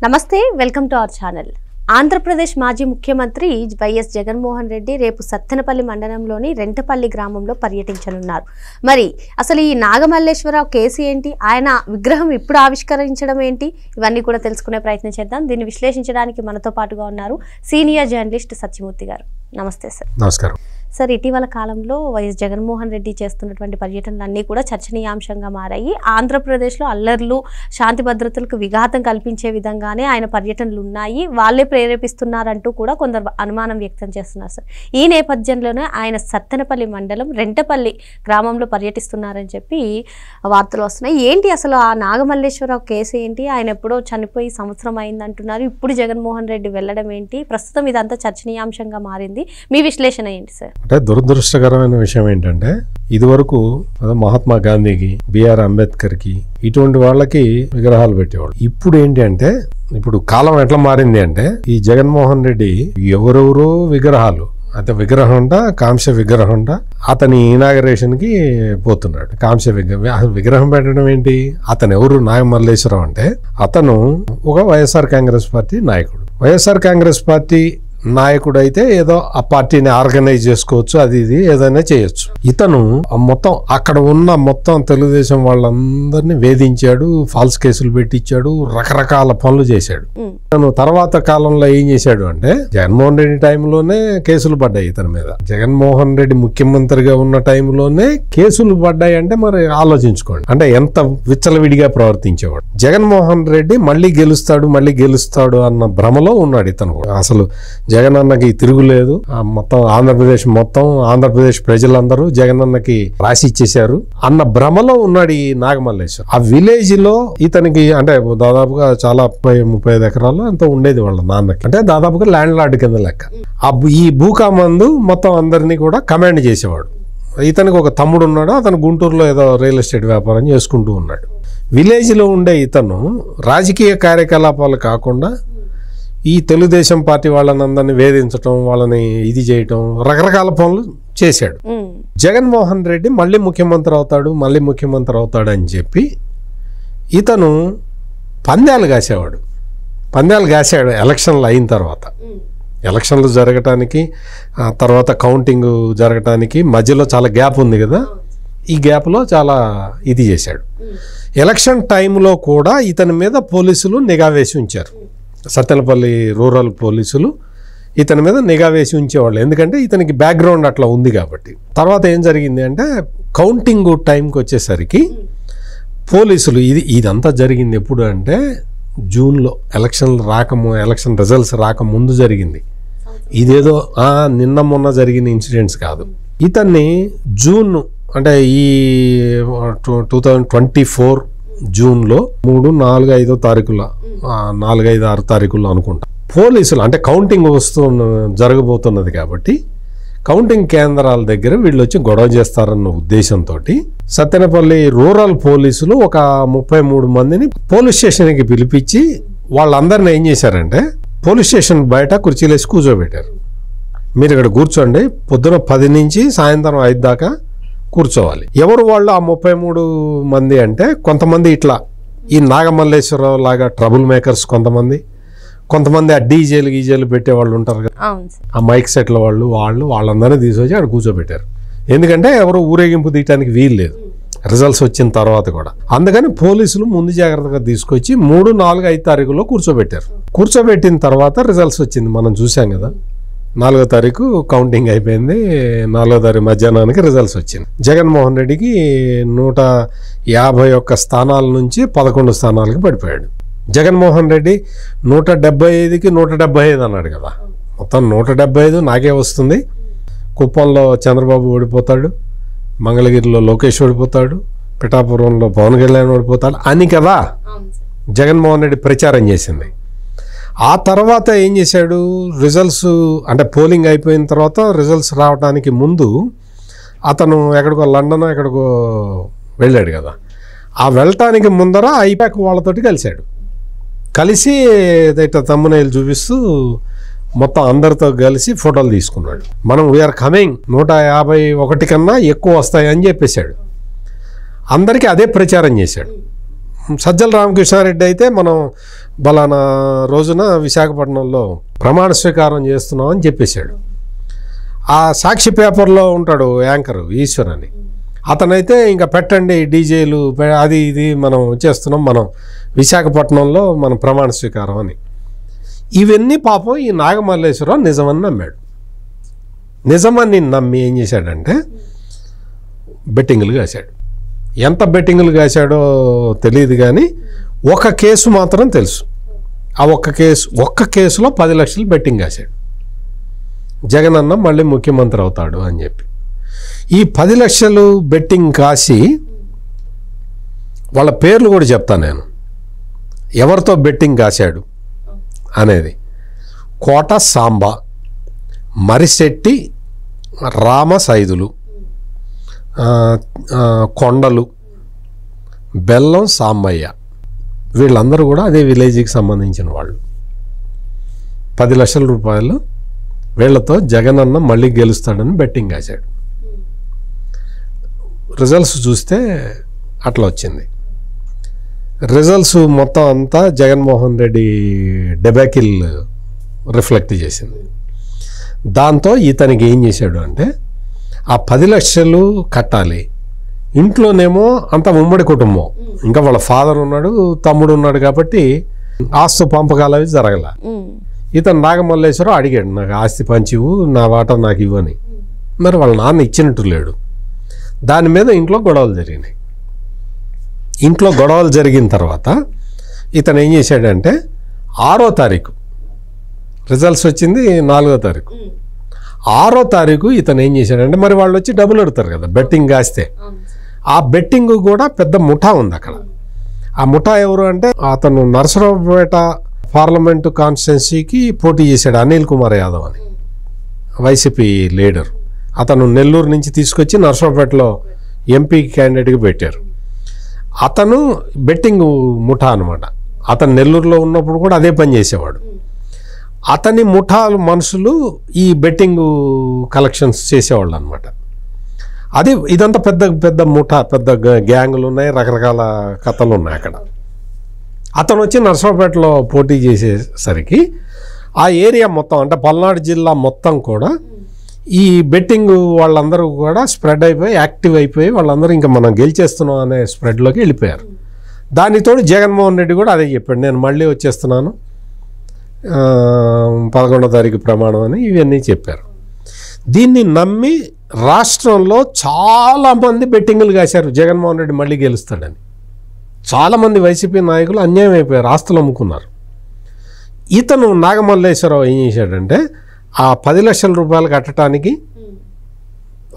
నమస్తే welcome to our channel. Andhra Pradesh మాజీ ముఖ్యమంత్రి వైఎస్ జగన్మోహన్ రెడ్డి రేపు సత్తెనపల్లి మండలంలోని రెంటపల్లి గ్రామంలో పర్యటించనున్నారు. మరి అసలు ఈ నాగమల్లేశ్వరరావు కేసు ఏంటి, ఆయన విగ్రహం ఇప్పుడు ఆవిష్కరించడం ఏంటి, ఇవన్నీ కూడా తెలుసుకునే ప్రయత్నం చేద్దాం. దీన్ని విశ్లేషించడానికి మనతో పాటుగా ఉన్నారు సీనియర్ జర్నలిస్ట్ సత్యమూర్తి గారు. నమస్తే సార్. నమస్కారం సార్. ఇటీవల కాలంలో వైఎస్ జగన్మోహన్ రెడ్డి చేస్తున్నటువంటి పర్యటనలన్నీ కూడా చర్చనీయాంశంగా మారాయి. ఆంధ్రప్రదేశ్లో అల్లర్లు, శాంతి భద్రతలకు విఘాతం కల్పించే విధంగానే ఆయన పర్యటనలు ఉన్నాయి, వాళ్ళే ప్రేరేపిస్తున్నారంటూ కూడా కొందరు అనుమానం వ్యక్తం చేస్తున్నారు సార్. ఈ నేపథ్యంలోనే ఆయన సత్తెనపల్లి మండలం రెంటపల్లి గ్రామంలో పర్యటిస్తున్నారని చెప్పి వార్తలు వస్తున్నాయి. ఏంటి అసలు ఆ నాగమల్లేశ్వరరావు కేసు ఏంటి, ఆయన ఎప్పుడో చనిపోయి సంవత్సరం అయిందంటున్నారు, ఇప్పుడు జగన్మోహన్ రెడ్డి వెళ్ళడం ఏంటి, ప్రస్తుతం ఇదంతా చర్చనీయాంశంగా మారింది, మీ విశ్లేషణ ఏంటి సార్? అంటే దురదృష్టకరమైన విషయం ఏంటంటే ఇదివరకు మహాత్మా గాంధీకి, బిఆర్ అంబేద్కర్కి ఇటువంటి వాళ్ళకి విగ్రహాలు పెట్టేవాళ్ళు. ఇప్పుడు ఏంటి అంటే ఇప్పుడు కాలం ఎట్లా మారింది అంటే ఈ జగన్మోహన్ రెడ్డి ఎవరెవరో విగ్రహాలు, అంటే విగ్రహం ఉంట, కాంస్య విగ్రహం ఉంట, అతని ఇనాగరేషన్ కి పోతున్నాడు. కాంస్య విగ్రహం పెట్టడం ఏంటి? అతను ఎవరు? నాగమల్లేశ్వరరావు అంటే అతను ఒక వైఎస్ఆర్ కాంగ్రెస్ పార్టీ నాయకుడు. వైఎస్ఆర్ కాంగ్రెస్ పార్టీ నాయకుడు అయితే ఏదో ఆ పార్టీని ఆర్గనైజ్ చేసుకోవచ్చు, అది ఇది ఏదైనా చేయొచ్చు. ఇతను మొత్తం అక్కడ ఉన్న మొత్తం తెలుగుదేశం వాళ్ళందరినీ వేధించాడు, ఫాల్స్ కేసులు పెట్టించాడు, రకరకాల పనులు చేశాడు. ఇతను తర్వాత కాలంలో ఏం చేశాడు అంటే జగన్మోహన్ రెడ్డి టైంలోనే కేసులు పడ్డాయి ఇతని మీద. జగన్మోహన్ రెడ్డి ముఖ్యమంత్రిగా ఉన్న టైంలోనే కేసులు పడ్డాయి అంటే మరి ఆలోచించుకోండి, అంటే ఎంత విచ్చలవిడిగా ప్రవర్తించేవాడు. జగన్మోహన్ రెడ్డి మళ్ళీ గెలుస్తాడు అన్న భ్రమలో ఉన్నాడు ఇతను కూడా. అసలు జగన్ అన్నకి తిరుగులేదు, మొత్తం ఆంధ్రప్రదేశ్ ప్రజలందరూ జగన్ అన్నకి రాసి ఇచ్చేశారు అన్న భ్రమలో ఉన్నాడు ఈ నాగమల్లేశ్వర్. ఆ విలేజ్ లో ఇతనికి అంటే దాదాపుగా చాలా 35 ఎకరాలు ఎంతో ఉండేది వాళ్ళ నాన్నకి, అంటే దాదాపుగా ల్యాండ్ లార్డ్ కింద లెక్క. ఈ భూకామందు మొత్తం అందరినీ కూడా కమాండ్ చేసేవాడు. ఇతనికి ఒక తమ్ముడు ఉన్నాడు, అతను గుంటూరులో ఏదో రియల్ ఎస్టేట్ వ్యాపారం చేసుకుంటూ ఉన్నాడు. విలేజ్ లో ఉండే ఇతను రాజకీయ కార్యకలాపాలు కాకుండా ఈ తెలుగుదేశం పార్టీ వాళ్ళని అందరినీ వేధించటం, వాళ్ళని ఇది చేయటం, రకరకాల పనులు చేశాడు. జగన్మోహన్ రెడ్డి మళ్ళీ ముఖ్యమంత్రి అవుతాడు అని చెప్పి ఇతను పందాలు కాసాడు ఎలక్షన్లు అయిన తర్వాత. ఎలక్షన్లు జరగటానికి తర్వాత కౌంటింగ్ జరగటానికి మధ్యలో చాలా గ్యాప్ ఉంది కదా, ఈ గ్యాప్లో చాలా ఇది చేశాడు. ఎలక్షన్ టైంలో కూడా ఇతని మీద పోలీసులు నిఘా వేసి ఉంచారు. సత్తెనపల్లి రూరల్ పోలీసులు ఇతని మీద నిఘా వేసి ఉంచేవాళ్ళు, ఎందుకంటే ఇతనికి బ్యాక్గ్రౌండ్ అట్లా ఉంది కాబట్టి. తర్వాత ఏం జరిగింది అంటే కౌంటింగ్ టైంకి వచ్చేసరికి పోలీసులు ఇదంతా జరిగింది ఎప్పుడు అంటే జూన్లో ఎలక్షన్ రిజల్ట్స్ రాకముందు జరిగింది. ఇదేదో నిన్న మొన్న జరిగిన ఇన్సిడెంట్స్ కాదు. ఇతన్ని జూన్ అంటే ఈ 2024 జూన్లో 3, 4, 5 తారీఖుల్లో 4, 5, 6 తారీఖుల్లో అనుకుంటా పోలీసులు, అంటే కౌంటింగ్ జరగబోతున్నది కాబట్టి కౌంటింగ్ కేంద్రాల దగ్గర వీళ్ళు వచ్చి గొడవ చేస్తారన్న ఉద్దేశంతో సత్తెనపల్లి రూరల్ పోలీసులు ఒక 33 మందిని పోలీస్ స్టేషన్కి పిలిపించి వాళ్ళందరినీ ఏం చేశారంటే పోలీస్ స్టేషన్ బయట కుర్చీలేసి కూర్చోబెట్టారు. మీరు ఇక్కడ కూర్చోండి, పొద్దున 10 నుంచి సాయంత్రం 5 దాకా కూర్చోవాలి. ఎవరు వాళ్ళు ఆ 33 మంది అంటే కొంతమంది ఇట్లా ఈ నాగమల్లేశ్వరరావు లాగా ట్రబుల్ మేకర్స్, కొంతమంది ఆ డీజేలు పెట్టేవాళ్ళు ఉంటారు కదా, ఆ మైక్ సెట్ల వాళ్ళందరినీ తీసుకొచ్చి అక్కడ కూర్చోబెట్టారు. ఎందుకంటే ఎవరు ఊరేగింపు తీయటానికి వీలు లేదు రిజల్ట్స్ వచ్చిన తర్వాత కూడా. అందుకని పోలీసులు ముందు జాగ్రత్తగా తీసుకొచ్చి 3, 4, 5 తారీఖుల్లో కూర్చోబెట్టారు. కూర్చోబెట్టిన తర్వాత రిజల్ట్స్ వచ్చింది, మనం చూసాం కదా. 4వ తారీఖు కౌంటింగ్ అయిపోయింది, 4వ తారీఖు మధ్యాహ్నానికి రిజల్ట్స్ వచ్చింది. జగన్మోహన్ రెడ్డికి 151 స్థానాల నుంచి 11 స్థానాలకి పడిపోయాడు. జగన్మోహన్ రెడ్డి 175కి 175 అన్నాడు కదా, మొత్తం 175 నాకే వస్తుంది. కుప్పంలో చంద్రబాబు ఓడిపోతాడు, మంగళగిరిలో లోకేష్ ఓడిపోతాడు, పిఠాపురంలో పవన్ కళ్యాణ్ ఓడిపోతాడు అని కదా జగన్మోహన్ రెడ్డి ప్రచారం చేసింది. ఆ తర్వాత ఏం చేశాడు, రిజల్ట్స్ అంటే పోలింగ్ అయిపోయిన తర్వాత రిజల్ట్స్ రావడానికి ముందు అతను ఎక్కడికో లండన్ ఎక్కడికో వెళ్ళాడు కదా, ఆ వెళ్ళటానికి ముందర ఐపాక్ వాళ్ళతోటి కలిసి తమ్మునేలు చూపిస్తూ మొత్తం అందరితో కలిసి ఫోటోలు తీసుకున్నాడు. మనం వీఆర్ కమింగ్ 151 కన్నా ఎక్కువ వస్తాయని చెప్పేశాడు. అందరికీ అదే ప్రచారం చేశాడు. సజ్జల రామకృష్ణారెడ్డి అయితే మనం బలానా రోజున విశాఖపట్నంలో ప్రమాణ స్వీకారం చేస్తున్నాం అని చెప్పేశాడు. ఆ సాక్షి పేపర్లో ఉంటాడు యాంకర్ ఈశ్వర్ అని, అతనైతే ఇంకా పెట్టండి డీజేలు అది ఇది మనం చేస్తున్నాం, మనం విశాఖపట్నంలో మనం ప్రమాణ స్వీకారం అని. ఇవన్నీ పాపం ఈ నాగమల్లేశ్వరరావు నిజమని నమ్మాడు. నిజమని నమ్మి ఏం చేశాడంటే బెట్టింగులు కాశాడు. ఎంత బెట్టింగులు కాశాడో తెలియదు కానీ ఒక కేసు మాత్రం తెలుసు. ఆ ఒక్క కేసులో 10 లక్షలు బెట్టింగ్ కాశాడు. జగన్ అన్న మళ్ళీ ముఖ్యమంత్రి అవుతాడు అని చెప్పి ఈ 10 లక్షలు బెట్టింగ్ కాసి వాళ్ళ పేర్లు కూడా చెప్తాను నేను, ఎవరితో బెట్టింగ్ కాశాడు అనేది. కోట సాంబ, మరిశెట్టి రామసైదులు, కొండలు, బెల్లం సాంబయ్య, వీళ్ళందరూ కూడా అదే విలేజ్కి సంబంధించిన వాళ్ళు. 10 లక్షల రూపాయలు వీళ్లతో జగన్ అన్న మళ్ళీ గెలుస్తాడని బెట్టింగ్ కాశాడు. రిజల్ట్స్ చూస్తే అట్లా వచ్చింది. రిజల్ట్స్ మొత్తం అంతా జగన్మోహన్ రెడ్డి డెబాకిల్ రిఫ్లెక్ట్ చేసింది. దాంతో ఇతనికి ఏం చేశాడు అంటే ఆ 10 లక్షలు కట్టాలి. ఇంట్లోనేమో అంత ఉమ్మడి కుటుంబం, ఇంకా వాళ్ళ ఫాదర్ ఉన్నాడు, తమ్ముడు ఉన్నాడు కాబట్టి ఆస్తు పంపకాలు అవి జరగల. ఇతను నాగమల్లేశ్వరరావు అడిగాడు, నాకు ఆస్తి పంచివు, నా వాటా నాకు ఇవ్వని. మరి వాళ్ళ నాన్న ఇచ్చినట్టు లేడు. దాని మీద ఇంట్లో గొడవలు జరిగినాయి. ఇంట్లో గొడవలు జరిగిన తర్వాత ఇతను ఏం చేశాడంటే 6వ తారీఖు రిజల్ట్స్ వచ్చింది, 4వ తారీఖు. 6వ తారీఖు ఇతను ఏం చేశాడంటే మరి వాళ్ళు వచ్చి డబ్బులు అడుగుతారు కదా బెట్టింగ్ కాస్తే. ఆ బెట్టింగ్ కూడా పెద్ద ముఠా ఉంది అక్కడ. ఆ ముఠా ఎవరు అంటే అతను నరసరావుపేట పార్లమెంటు కాన్స్టిట్యున్సీకి పోటీ చేశాడు అనిల్ కుమార్ యాదవ్ అని, వైసీపీ లీడర్. అతను నెల్లూరు నుంచి తీసుకొచ్చి నరసరావుపేటలో ఎంపీ క్యాండిడేట్గా పెట్టారు. అతను బెట్టింగ్ ముఠా అనమాట. అతను నెల్లూరులో ఉన్నప్పుడు కూడా అదే పని చేసేవాడు. అతని ముఠా మనుషులు ఈ బెట్టింగ్ కలెక్షన్స్ చేసేవాళ్ళు అనమాట. అది ఇదంతా పెద్ద పెద్ద ముఠా, పెద్ద గ్యాంగులు ఉన్నాయి, రకరకాల కథలు ఉన్నాయి అక్కడ. అతను వచ్చి నరసరావుపేటలో పోటీ చేసేసరికి ఆ ఏరియా మొత్తం అంటే పల్నాడు జిల్లా మొత్తం కూడా ఈ బెట్టింగ్ వాళ్ళందరూ కూడా స్ప్రెడ్ అయిపోయి యాక్టివ్ అయిపోయి వాళ్ళందరూ ఇంకా మనం గెలిచేస్తున్నాం అనే స్ప్రెడ్లోకి వెళ్ళిపోయారు. దానితోడు జగన్మోహన్ రెడ్డి కూడా అదే చెప్పాడు, నేను మళ్ళీ వచ్చేస్తున్నాను 11వ తారీఖు ప్రమాణం అని ఇవన్నీ చెప్పారు. దీన్ని నమ్మి రాష్ట్రంలో చాలామంది బెట్టింగులు కాశారు జగన్మోహన్ రెడ్డి మళ్ళీ గెలుస్తాడని. చాలామంది వైసీపీ నాయకులు అన్యాయం అయిపోయారు, ఆస్తులు అమ్ముకున్నారు. ఇతను నాగమల్లేశ్వరరావు ఏం చేశాడంటే ఆ 10 లక్షల రూపాయలు కట్టడానికి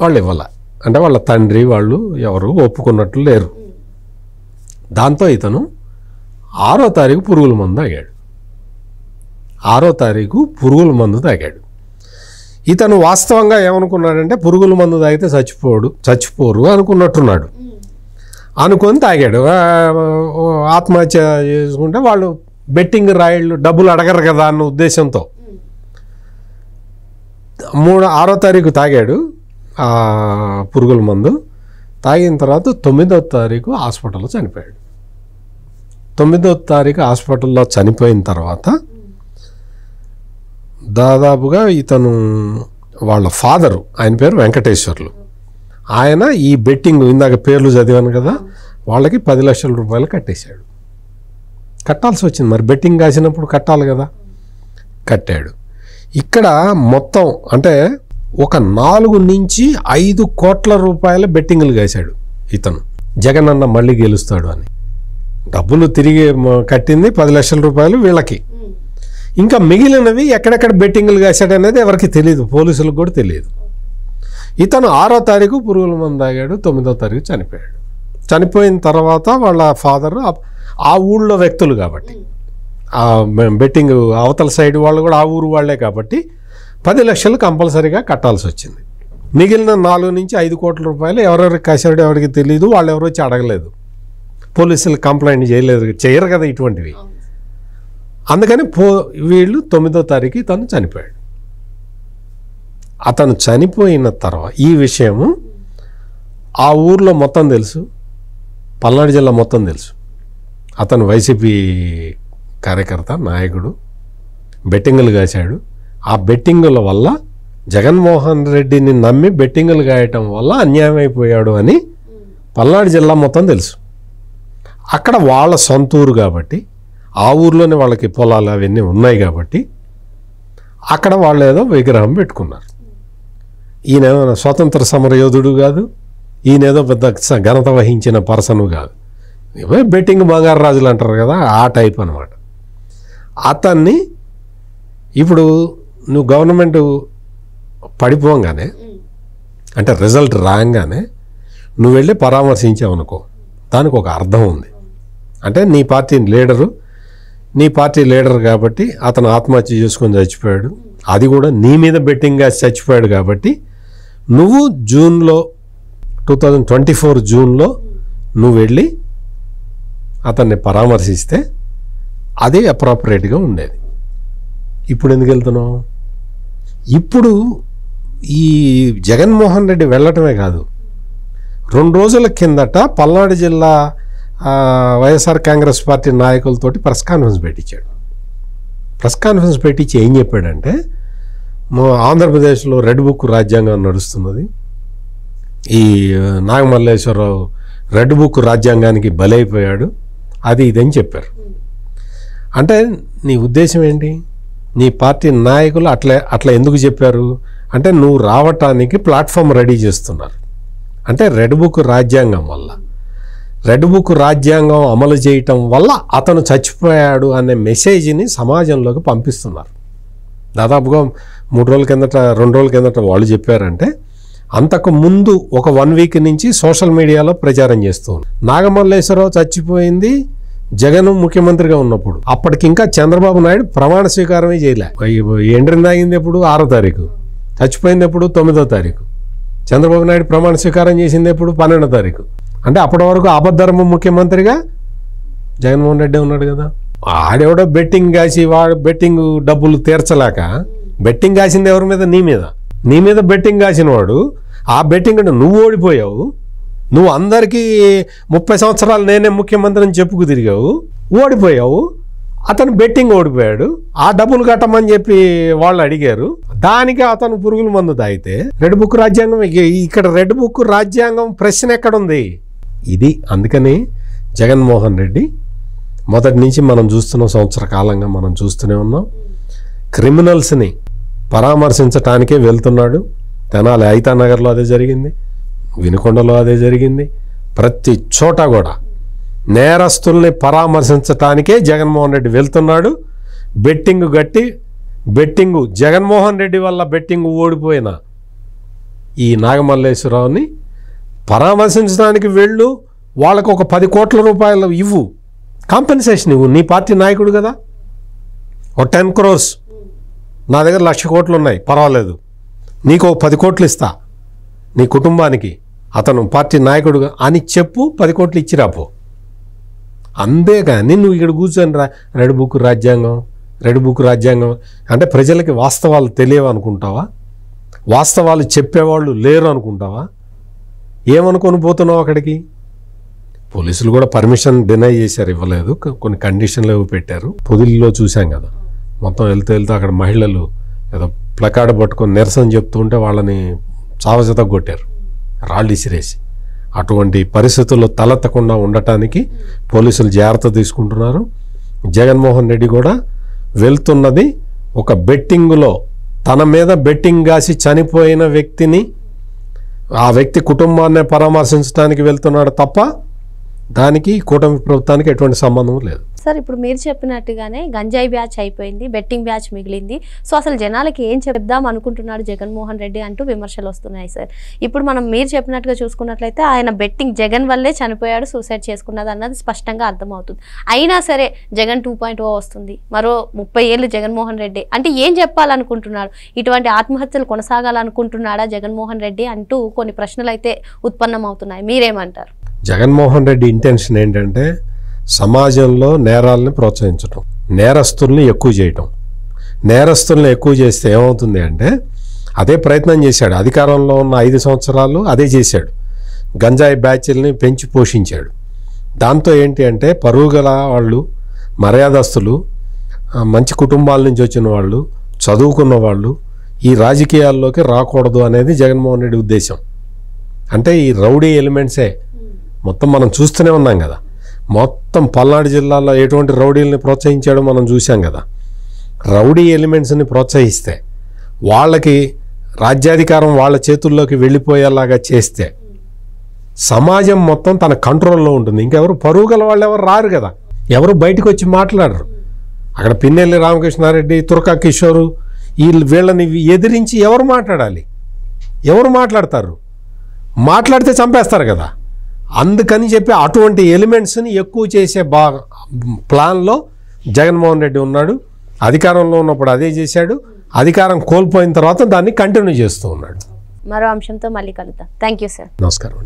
వాళ్ళు ఇవ్వాల, అంటే వాళ్ళ తండ్రి వాళ్ళు ఎవరు ఒప్పుకున్నట్లు లేరు. దాంతో ఇతను 6వ తారీఖు పురుగుల మందు తాగాడు. 6వ తారీఖు పురుగుల మందు తాగాడు. ఇతను వాస్తవంగా ఏమనుకున్నాడంటే పురుగుల మందు తాగితే చచ్చిపోరు అనుకున్నట్టున్నాడు. అనుకొని తాగాడు. ఆత్మహత్య చేసుకుంటే వాళ్ళు బెట్టింగ్ రాయిళ్ళు డబ్బులు అడగరు కదా అన్న ఉద్దేశంతో 6వ తారీఖు తాగాడు ఆ పురుగుల మందు. తాగిన తర్వాత 9వ తారీఖు హాస్పిటల్లో చనిపోయాడు. 9వ తారీఖు హాస్పిటల్లో చనిపోయిన తర్వాత దాదాపుగా ఇతను వాళ్ళ ఫాదరు, ఆయన పేరు వెంకటేశ్వర్లు, ఆయన ఈ బెట్టింగ్ ఇందాక పేర్లు చదివాను కదా వాళ్ళకి 10 లక్షల రూపాయలు కట్టేశాడు. కట్టాల్సి వచ్చింది, మరి బెట్టింగ్ కాసినప్పుడు కట్టాలి కదా, కట్టాడు. ఇక్కడ మొత్తం అంటే ఒక 4 నుంచి 5 కోట్ల రూపాయల బెట్టింగ్లు కాశాడు ఇతను, జగన్ అన్న మళ్ళీ గెలుస్తాడు అని. డబ్బులు తిరిగి కట్టింది 10 లక్షల రూపాయలు వీళ్ళకి. ఇంకా మిగిలినవి ఎక్కడెక్కడ బెట్టింగ్లు కాశాడు అనేది ఎవరికి తెలియదు, పోలీసులకు కూడా తెలియదు. ఇతను 6వ తారీఖు పురుగుల మందు తాగాడు, 9వ తారీఖు చనిపోయాడు. చనిపోయిన తర్వాత వాళ్ళ ఫాదర్ ఆ ఊళ్ళో వ్యక్తులు కాబట్టి, ఆ బెట్టింగ్ అవతల సైడ్ వాళ్ళు కూడా ఆ ఊరు వాళ్లే కాబట్టి 10 లక్షలు కంపల్సరీగా కట్టాల్సి వచ్చింది. మిగిలిన 4 నుంచి 5 కోట్ల రూపాయలు ఎవరెవరికి కాశాడో ఎవరికి తెలియదు, వాళ్ళు ఎవరు వచ్చి అడగలేదు, పోలీసులు కంప్లైంట్ చేయరు కదా ఇటువంటివి. అందుకని వీళ్ళు 9వ తారీఖు తను చనిపోయాడు. అతను చనిపోయిన తర్వాత ఈ విషయము ఆ ఊర్లో మొత్తం తెలుసు, పల్నాడు జిల్లా మొత్తం తెలుసు. అతను వైసీపీ కార్యకర్త నాయకుడు బెట్టింగులు కాశాడు. ఆ బెట్టింగుల వల్ల జగన్మోహన్ రెడ్డిని నమ్మి బెట్టింగులు కాయటం వల్ల అన్యాయం అయిపోయాడు అని పల్నాడు జిల్లా మొత్తం తెలుసు. అక్కడ వాళ్ళ సొంత ఊరు కాబట్టి, ఆ ఊర్లోనే వాళ్ళకి పొలాలు అవన్నీ ఉన్నాయి కాబట్టి అక్కడ వాళ్ళు ఏదో విగ్రహం పెట్టుకున్నారు. ఈయన స్వతంత్ర సమరయోధుడు కాదు, ఈయనేదో పెద్ద ఘనత వహించిన పర్సను కాదు, బెట్టింగ్ బంగారు రాజులు అంటారు కదా, ఆ టైప్ అనమాట. అతన్ని ఇప్పుడు నువ్వు గవర్నమెంట్ పడిపోగానే అంటే రిజల్ట్ రాగానే నువ్వు వెళ్ళి పరామర్శించావనుకో, దానికి ఒక అర్థం ఉంది. అంటే నీ పార్టీ లీడర్ కాబట్టి అతను ఆత్మహత్య చేసుకొని చచ్చిపోయాడు, అది కూడా నీ మీద బెట్టింగ్గా చచ్చిపోయాడు కాబట్టి నువ్వు 2024 జూన్లో నువ్వు వెళ్ళి అతన్ని పరామర్శిస్తే అదే అప్రాపరేట్గా ఉండేది. ఇప్పుడు ఎందుకు వెళ్తున్నావు? ఇప్పుడు ఈ జగన్మోహన్ రెడ్డి వెళ్ళటమే కాదు, 2 రోజుల కిందట పల్నాడు జిల్లా వైఎస్ఆర్ కాంగ్రెస్ పార్టీ నాయకులతోటి ప్రెస్ కాన్ఫరెన్స్ పెట్టించాడు. ప్రెస్ కాన్ఫరెన్స్ పెట్టించి ఏం చెప్పాడంటే, ఆంధ్రప్రదేశ్లో రెడ్ బుక్ రాజ్యాంగం నడుస్తున్నది, ఈ నాగమల్లేశ్వరరావు రెడ్ బుక్ రాజ్యాంగానికి బలైపోయాడు, అది ఇదని చెప్పారు. అంటే నీ ఉద్దేశం ఏంటి? నీ పార్టీ నాయకులు అట్లా ఎందుకు చెప్పారు అంటే, నువ్వు రావటానికి ప్లాట్ఫామ్ రెడీ చేస్తున్నారు. అంటే రెడ్ బుక్ రాజ్యాంగం వల్ల, రెడ్ బుక్ రాజ్యాంగం అమలు చేయటం వల్ల అతను చచ్చిపోయాడు అనే మెసేజ్ని సమాజంలోకి పంపిస్తున్నారు. దాదాపుగా 2 రోజుల కిందట వాళ్ళు చెప్పారంటే, అంతకు ముందు ఒక 1 వీక్ నుంచి సోషల్ మీడియాలో ప్రచారం చేస్తూ ఉన్నారు. నాగమల్లేశ్వరరావు చచ్చిపోయింది జగన్ ముఖ్యమంత్రిగా ఉన్నప్పుడు, అప్పటికి ఇంకా చంద్రబాబు నాయుడు ప్రమాణ స్వీకారమే చేయలే. ఎండ్రిని తాగింది ఎప్పుడు? 6వ తారీఖు. చచ్చిపోయింది ఎప్పుడు? 9వ తారీఖు. చంద్రబాబు నాయుడు ప్రమాణ స్వీకారం చేసింది ఎప్పుడు? 12వ తారీఖు. అంటే అప్పటి వరకు ఆపద్ధర్మ ముఖ్యమంత్రిగా జగన్మోహన్ రెడ్డి ఉన్నాడు కదా. ఆడెవడో బెట్టింగ్ కాసి వాడు బెట్టింగ్ డబ్బులు తీర్చలేక, బెట్టింగ్ కాసింది ఎవరి మీద? నీ మీద బెట్టింగ్ కాసిన వాడు, ఆ బెట్టింగ్ అంటే నువ్వు ఓడిపోయావు, నువ్వు అందరికీ 30 సంవత్సరాలు నేనే ముఖ్యమంత్రి అని చెప్పుకు తిరిగావు, ఓడిపోయావు, అతను బెట్టింగ్ ఓడిపోయాడు, ఆ డబ్బులు కట్టమని చెప్పి వాళ్ళు అడిగారు, దానికి అతను పురుగుల మందు తాగితే రెడ్ బుక్ రాజ్యాంగం. ఇక్కడ రెడ్ బుక్ రాజ్యాంగం ప్రశ్న ఎక్కడుంది? ఇది అందుకని జగన్మోహన్ రెడ్డి మొదటి నుంచి మనం చూస్తున్న సంవత్సర కాలంగా మనం చూస్తూనే ఉన్నాం, క్రిమినల్స్ని పరామర్శించటానికే వెళ్తున్నాడు. తెనాలి ఐతానగర్లో అదే జరిగింది, వినుకొండలో అదే జరిగింది, ప్రతి చోట కూడా నేరస్తుల్ని పరామర్శించటానికే జగన్మోహన్ రెడ్డి వెళ్తున్నాడు. బెట్టింగు జగన్మోహన్ రెడ్డి వల్ల బెట్టింగ్ ఓడిపోయిన ఈ నాగమల్లేశ్వరరావుని పరామర్శించడానికి వెళ్ళు, వాళ్ళకు ఒక 10 కోట్ల రూపాయలు ఇవ్వు, కాంపెన్సేషన్ ఇవ్వు. నీ పార్టీ నాయకుడు కదా, ఒక 10 crores, నా దగ్గర 1,00,000 కోట్లు ఉన్నాయి, పర్వాలేదు, నీకు ఒక 10 కోట్లు ఇస్తా నీ కుటుంబానికి, అతను పార్టీ నాయకుడుగా అని చెప్పు, 10 కోట్లు ఇచ్చిరాపో. అంతేగాని నువ్వు ఇక్కడ కూర్చొని రెడ్ బుక్ రాజ్యాంగం అంటే ప్రజలకి వాస్తవాలు తెలియవు అనుకుంటావా? వాస్తవాలు చెప్పేవాళ్ళు లేరు అనుకుంటావా? ఏమనుకొని పోతున్నావు అక్కడికి? పోలీసులు కూడా పర్మిషన్ డినై చేశారు, ఇవ్వలేదు, కొన్ని కండిషన్లు ఏవో పెట్టారు. పొదిలిలో చూసాం కదా, మొత్తం వెళ్తూ అక్కడ మహిళలు ఏదో ప్లకార్డ్ పట్టుకొని నిరసన చెప్తూ ఉంటే వాళ్ళని చావజత కొట్టారు, రాళ్ళు ఇసిరేసి. అటువంటి పరిస్థితుల్లో తలెత్తకుండా ఉండటానికి పోలీసులు జాగ్రత్త తీసుకుంటున్నారు. జగన్మోహన్ రెడ్డి కూడా వెళ్తున్నది ఒక బెట్టింగులో, తన మీద బెట్టింగ్ కాసి చనిపోయిన వ్యక్తిని, ఆ వ్యక్తి కుటుంబాన్ని పరామర్శించడానికి వెళ్తున్నాడు తప్ప దానికి కూటమి ప్రభుత్వానికి ఎటువంటి సంబంధం లేదు. సార్, ఇప్పుడు మీరు చెప్పినట్టుగానే గంజాయి బ్యాచ్ అయిపోయింది, బెట్టింగ్ బ్యాచ్ మిగిలింది. సో అసలు జనాలకి ఏం చెప్దాం అనుకుంటున్నాడు జగన్మోహన్ రెడ్డి అంటూ విమర్శలు వస్తున్నాయి సార్. ఇప్పుడు మీరు చెప్పినట్టుగా చూసుకున్నట్లయితే ఆయన బెట్టింగ్ జగన్ వల్లే చనిపోయాడు, సూసైడ్ చేసుకున్నది అన్నది స్పష్టంగా అర్థమవుతుంది. అయినా సరే జగన్ 2.0 వస్తుంది, మరో 30 ఏళ్ళు జగన్మోహన్ రెడ్డి అంటే ఏం చెప్పాలనుకుంటున్నాడు? ఇటువంటి ఆత్మహత్యలు కొనసాగాలనుకుంటున్నాడా జగన్మోహన్ రెడ్డి అంటూ కొన్ని ప్రశ్నలు అయితే ఉత్పన్నమవుతున్నాయి. మీరేమంటారు? జగన్మోహన్ రెడ్డి ఇంటెన్షన్ ఏంటంటే సమాజంలో నేరాలని ప్రోత్సహించడం, నేరస్తుల్ని ఎక్కువ చేయటం. నేరస్తుల్ని ఎక్కువ చేస్తే ఏమవుతుంది అంటే, అదే ప్రయత్నం చేశాడు అధికారంలో ఉన్న 5 సంవత్సరాలు, అదే చేశాడు. గంజాయి బ్యాచ్ల్ని పెంచి పోషించాడు. దాంతో ఏంటి అంటే పరువు గల వాళ్ళు, మర్యాదస్తులు, మంచి కుటుంబాల నుంచి వచ్చిన వాళ్ళు, చదువుకున్న వాళ్ళు ఈ రాజకీయాల్లోకి రాకూడదు అనేది జగన్మోహన్ రెడ్డి ఉద్దేశం. అంటే ఈ రౌడీ ఎలిమెంట్సే మొత్తం మనం చూస్తూనే ఉన్నాం కదా. మొత్తం పల్నాడు జిల్లాలో ఎటువంటి రౌడీల్ని ప్రోత్సహించాడో మనం చూసాం కదా. రౌడీ ఎలిమెంట్స్ని ప్రోత్సహిస్తే, వాళ్ళకి రాజ్యాధికారం వాళ్ళ చేతుల్లోకి వెళ్ళిపోయేలాగా చేస్తే సమాజం మొత్తం తన కంట్రోల్లో ఉంటుంది. ఇంకెవరు పరువు గల వాళ్ళు ఎవరు రారు కదా, ఎవరు బయటకు వచ్చి మాట్లాడరు. అక్కడ పిన్నెల్లి రామకృష్ణారెడ్డి, తురకా కిషోరు వీళ్ళని ఎదిరించి ఎవరు మాట్లాడాలి? ఎవరు మాట్లాడతారు? మాట్లాడితే చంపేస్తారు కదా. అందుకని చెప్పి అటువంటి ఎలిమెంట్స్ని ఎక్కువ చేసే ప్లాన్లో జగన్మోహన్ రెడ్డి ఉన్నాడు. అధికారంలో ఉన్నప్పుడు అదే చేశాడు, అధికారం కోల్పోయిన తర్వాత దాన్ని కంటిన్యూ చేస్తూ ఉన్నాడు. మరో అంశంతో మళ్ళీ కలుద్దాం. Thank you sir. నమస్కారం అండి.